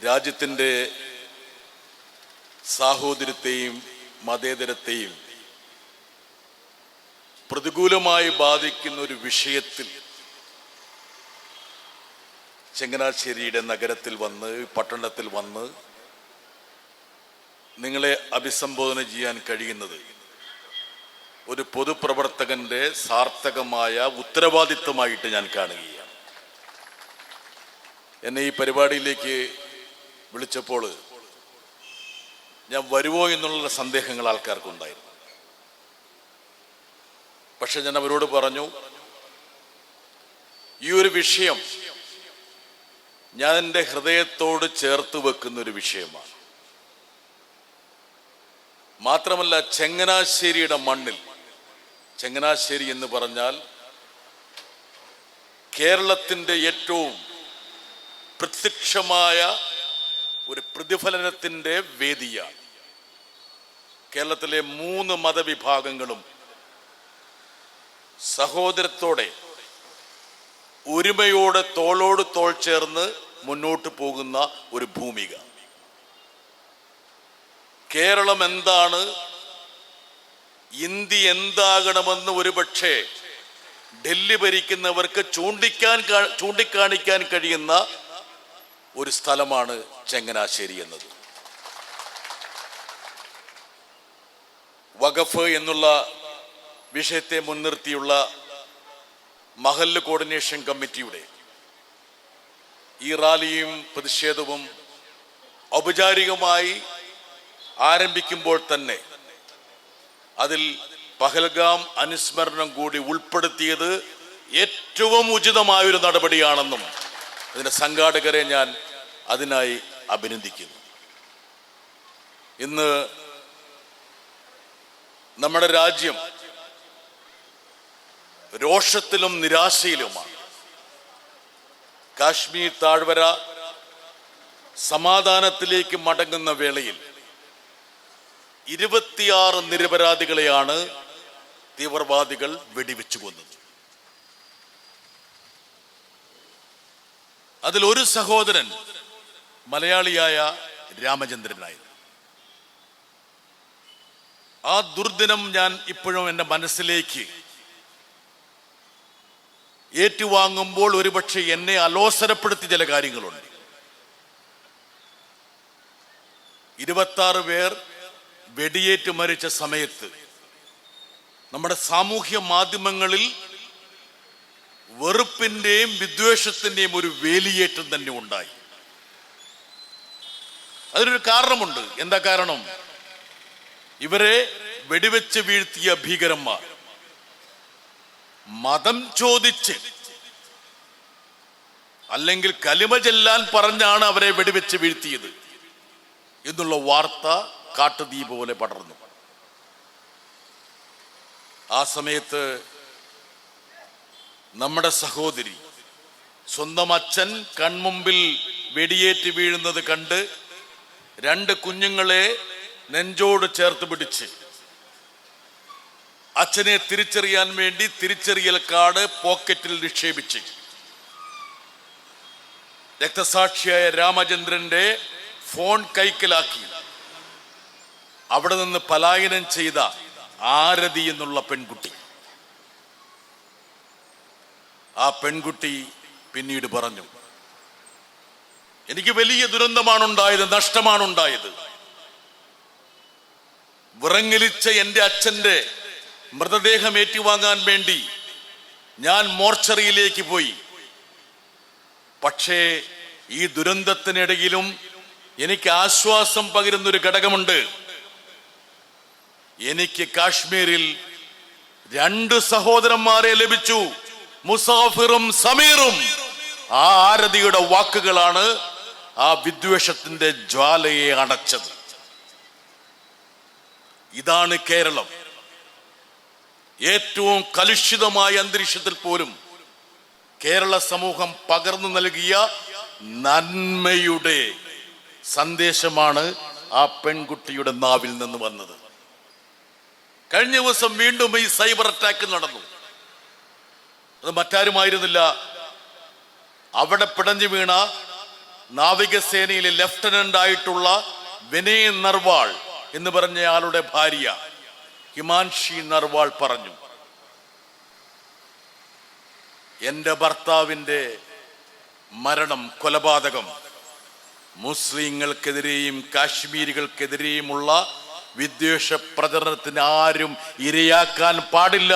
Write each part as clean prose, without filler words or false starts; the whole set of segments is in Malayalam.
രാജ്യത്തിൻ്റെ സാഹോദര്യത്തെയും മതേതരത്തെയും പ്രതികൂലമായി ബാധിക്കുന്ന ഒരു വിഷയത്തിൽ ചങ്ങനാശ്ശേരിയുടെ നഗരത്തിൽ വന്ന്, പട്ടണത്തിൽ വന്ന് നിങ്ങളെ അഭിസംബോധന ചെയ്യാൻ കഴിയുന്നത് ഒരു പൊതുപ്രവർത്തകന്റെ സാർത്ഥകമായ ഉത്തരവാദിത്വമായിട്ട് ഞാൻ കാണുകയാണ്. എന്നെ ഈ പരിപാടിയിലേക്ക് വിളിച്ചപ്പോൾ ഞാൻ വരുമോ എന്നുള്ള സന്ദേഹങ്ങൾ ആൾക്കാർക്കുണ്ടായിരുന്നു. പക്ഷെ ഞാൻ അവരോട് പറഞ്ഞു, ഈ ഒരു വിഷയം ഞാൻ എൻ്റെ ഹൃദയത്തോട് ചേർത്ത് വെക്കുന്ന ഒരു വിഷയമാണ്. മാത്രമല്ല, ചങ്ങനാശ്ശേരിയുടെ മണ്ണിൽ, ചങ്ങനാശ്ശേരി എന്ന് പറഞ്ഞാൽ കേരളത്തിൻ്റെ ഏറ്റവും പ്രത്യക്ഷമായ ഒരു പ്രതിഫലനത്തിൻ്റെ വേദിയാണ്. കേരളത്തിലെ 3 മതവിഭാഗങ്ങളും സഹോദരത്തോടെ ഒരുമയോടെ തോളോട് തോൾ ചേർന്ന് മുന്നോട്ട് പോകുന്ന ഒരു ഭൂമിക. കേരളം എന്താണ്, ഇന്ത്യ എന്താകണമെന്ന് ഒരുപക്ഷെ ഡൽഹി ഭരിക്കുന്നവർക്ക് ചൂണ്ടിക്കാണിക്കാൻ കഴിയുന്ന ഒരു സ്ഥലമാണ് ചങ്ങനാശ്ശേരി എന്നത്. വഖഫ് എന്നുള്ള വിഷയത്തെ മുൻനിർത്തിയുള്ള മഹല്ല് കോർഡിനേഷൻ കമ്മിറ്റിയുടെ ഈ റാലിയും പ്രതിഷേധവും ഔപചാരികമായി ആരംഭിക്കുമ്പോൾ തന്നെ അതിൽ പഹൽഗാം അനുസ്മരണം കൂടി ഉൾപ്പെടുത്തിയത് ഏറ്റവും ഉചിതമായൊരു നടപടിയാണെന്നും അതിൻ്റെ സംഘാടകരെ ഞാൻ അതിനായി അഭിനന്ദിക്കുന്നു. ഇന്ന് നമ്മുടെ രാജ്യം രോഷത്തിലും നിരാശയിലുമാണ്. കാശ്മീർ താഴ്വര സമാധാനത്തിലേക്ക് മടങ്ങുന്ന വേളയിൽ 26 നിരപരാധികളെയാണ് തീവ്രവാദികൾ വെടിവെച്ചു കൊന്നത്. അതിൽ ഒരു സഹോദരൻ മലയാളിയായ രാമചന്ദ്രനായിരുന്നു. ആ ദുർദിനം ഞാൻ ഇപ്പോഴും എൻ്റെ മനസ്സിലേക്ക് ഏറ്റുവാങ്ങുമ്പോൾ ഒരുപക്ഷെ എന്നെ അലോസരപ്പെടുത്തിയ ചില കാര്യങ്ങളുണ്ട്. 26 പേർ വെടിയേറ്റ് മരിച്ച സമയത്ത് നമ്മുടെ സാമൂഹ്യ മാധ്യമങ്ങളിൽ വെറുപ്പിന്റെയും വിദ്വേഷത്തിന്റെയും ഒരു വേലിയേറ്റം തന്നെ ഉണ്ടായി. അതിനൊരു കാരണമുണ്ട്. എന്താ കാരണം? ഇവരെ വെടിവെച്ച് വീഴ്ത്തിയ ഭീകരന്മാർ മതം ചോദിച്ച് അല്ലെങ്കിൽ കലിമ ചെല്ലാൻ പറഞ്ഞാണ് അവരെ വെടിവെച്ച് വീഴ്ത്തിയത് എന്നുള്ള വാർത്ത കാട്ടുതീ പോലെ പടർന്നു. ആ സമയത്ത് നമ്മുടെ സഹോദരി സ്വന്തം അച്ഛൻ കൺമുമ്പിൽ വെടിയേറ്റ് വീഴുന്നത് കണ്ട് 2 കുഞ്ഞുങ്ങളെ നെഞ്ചോട് ചേർത്ത് പിടിച്ച് അച്ഛനെ തിരിച്ചറിയാൻ വേണ്ടി തിരിച്ചറിയൽ കാർഡ് പോക്കറ്റിൽ നിക്ഷേപിച്ച് രക്തസാക്ഷിയായ രാമചന്ദ്രന്റെ ഫോൺ കൈക്കലാക്കി അവിടെ നിന്ന് പലായനം ചെയ്ത ആരതി എന്നുള്ള പെൺകുട്ടി. ആ പെൺകുട്ടി പിന്നീട് പറഞ്ഞു, എനിക്ക് വലിയ ദുരന്തമാണുണ്ടായത്, നഷ്ടമാണുണ്ടായത്. വിറങ്ങലിച്ച എൻ്റെ അച്ഛൻ്റെ മൃതദേഹം ഏറ്റുവാങ്ങാൻ വേണ്ടി ഞാൻ മോർച്ചറിയിലേക്ക് പോയി. പക്ഷേ ഈ ദുരന്തത്തിനിടയിലും എനിക്ക് ആശ്വാസം പകരുന്നൊരു ഘടകമുണ്ട്. എനിക്ക് കാശ്മീരിൽ 2 സഹോദരന്മാരെ ലഭിച്ചു, മുസാഫിറും സമീറും. ആ ആരതിയുടെ വാക്കുകളാണ് ആ വിദ്വേഷത്തിന്റെ ജ്വാലയെ അടച്ചത്. ഇതാണ് കേരളം. ഏറ്റവും കലുഷിതമായ അന്തരീക്ഷത്തിൽ പോലും കേരള സമൂഹം പകർന്നു നൽകിയ നന്മയുടെ സന്ദേശമാണ് ആ പെൺകുട്ടിയുടെ നാവിൽ നിന്ന് വന്നത്. കഴിഞ്ഞ ദിവസം വീണ്ടും ഈ സൈബർ അറ്റാക്ക് നടന്നു. അത് മറ്റാരുമായിരുന്നില്ല, അവിടെ പിടഞ്ഞു വീണ നാവികസേനയിലെ ലഫ്റ്റനന്റ് ആയിട്ടുള്ള വിനയ് നർവാൾ എന്ന് പറഞ്ഞയാളുടെ ഭാര്യ ഹിമാൻഷി നർവാൾ പറഞ്ഞു, എന്റെ ഭർത്താവിന്റെ മരണം, കൊലപാതകം മുസ്ലിങ്ങൾക്കെതിരെയും കാശ്മീരികൾക്കെതിരെയുമുള്ള വിദ്വേഷ പ്രചരണത്തിന് ആരും ഇരയാക്കാൻ പാടില്ല.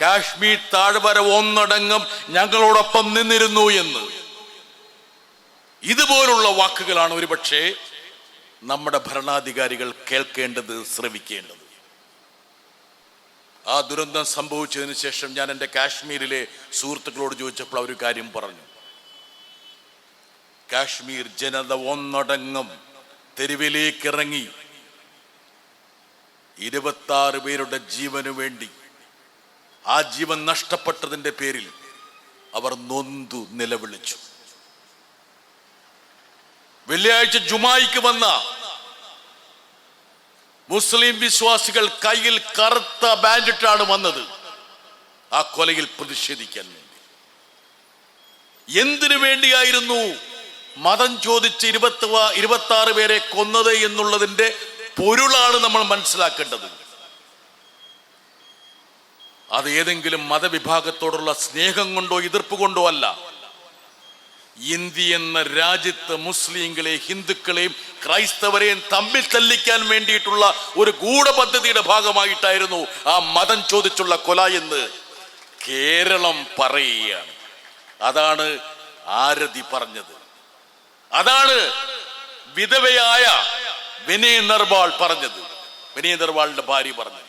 കാശ്മീർ താഴ്വര ഒന്നടങ്കം ഞങ്ങളോടൊപ്പം നിന്നിരുന്നു എന്ന്. ഇതുപോലുള്ള വാക്കുകളാണ് ഒരുപക്ഷെ നമ്മുടെ ഭരണാധികാരികൾ കേൾക്കേണ്ടത്, ശ്രവിക്കേണ്ടത്. ആ ദുരന്തം സംഭവിച്ചതിന് ശേഷം ഞാൻ എൻ്റെ കാശ്മീരിലെ സുഹൃത്തുക്കളോട് ചോദിച്ചപ്പോൾ അവർ കാര്യം പറഞ്ഞു. കാശ്മീർ ജനത ഒന്നടങ്കം തെരുവിലേക്കിറങ്ങി 26 പേരുടെ ജീവന് വേണ്ടി, ആ ജീവൻ നഷ്ടപ്പെട്ടതിൻ്റെ പേരിൽ അവർ നൊന്തു നിലവിളിച്ചു. വെള്ളിയാഴ്ച ജുമായിക്ക് വന്ന മുസ്ലിം വിശ്വാസികൾ കയ്യിൽ കറുത്ത ബാൻഡിട്ടാണ് വന്നത് ആ കൊലയിൽ പ്രതിഷേധിക്കാൻ വേണ്ടി. എന്തിനു വേണ്ടിയായിരുന്നു മതം ചോദിച്ച് 26 പേരെ കൊന്നത് എന്നുള്ളതിന്റെ പൊരുളാണ് നമ്മൾ മനസ്സിലാക്കേണ്ടത്. അത് ഏതെങ്കിലും മതവിഭാഗത്തോടുള്ള സ്നേഹം കൊണ്ടോ എതിർപ്പ് കൊണ്ടോ അല്ല. ഇന്ത്യ എന്ന രാജ്യത്ത് മുസ്ലിങ്ങളെയും ഹിന്ദുക്കളെയും ക്രൈസ്തവരെയും തമ്മിൽ തല്ലിക്കാൻ വേണ്ടിയിട്ടുള്ള ഒരു ഗൂഢപദ്ധതിയുടെ ഭാഗമായിട്ടായിരുന്നു ആ മതം ചോദിച്ചുള്ള കൊല എന്ന് കേരളം പറയുകയാണ്. അതാണ് ആരതി പറഞ്ഞത്, അതാണ് വിധവയായ വിനയ് നർവാൾ പറഞ്ഞത്, വിനയ് നർവാളിന്റെ ഭാര്യ പറഞ്ഞത്.